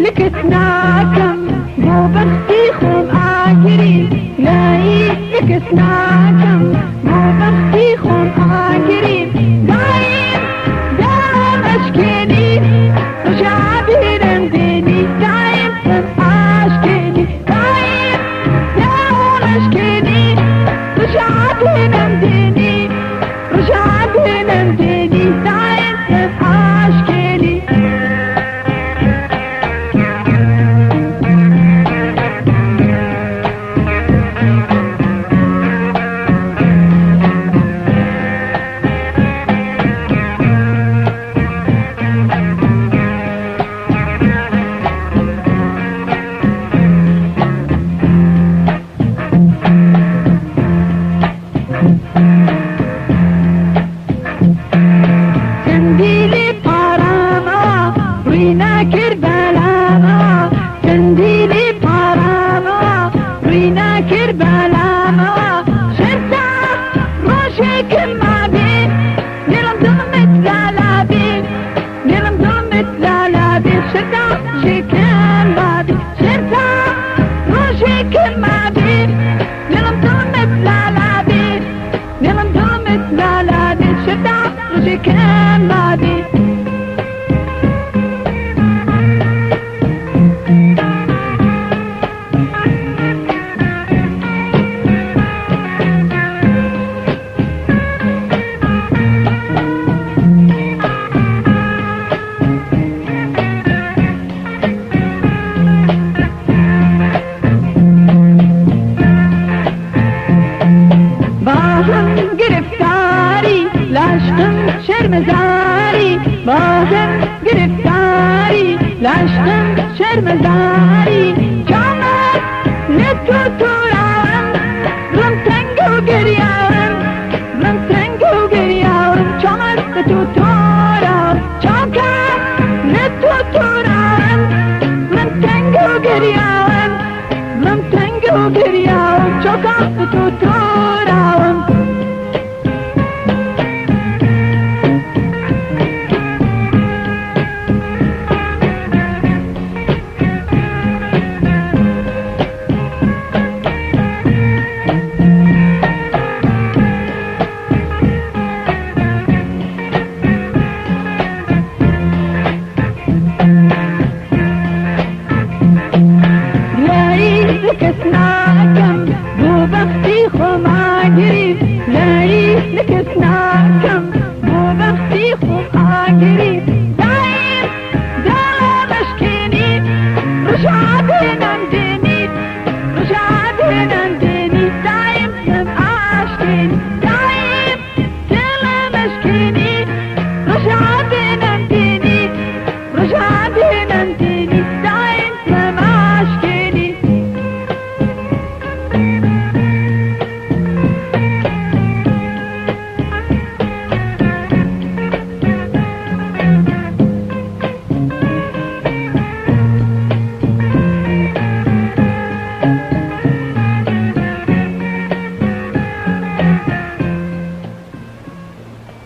لكتناكم مو بختيخم آجري لاي لكتناكم مو بختيخم آجري دايم دام أشكيني رجعبي رمديني دايم أشكيني دايم دام أشكيني رجعبي رمديني رجعبي رمديني دايم أشكيني كنديلي باراما رينا كربلاما كنديلي باراما رينا كربلاما شرطة روشك مابين نلم ظلمت لالابين نلم ظلمت لالابين شرطة شكل بابين شرطة روشك مابين نلم ظلمت لالابين نلم ظلمت لالابين شرطة كان بعدي باهم گرفتاری لشتم شرمزاری باهم گرفتاری لشتم شرمزاری جامت نتو توران رم تنگو گریان رم تنگو گریان جامت نتو توران جامت نتو توران رم تنگو گریان رم تنگو گریان جامت نتو توران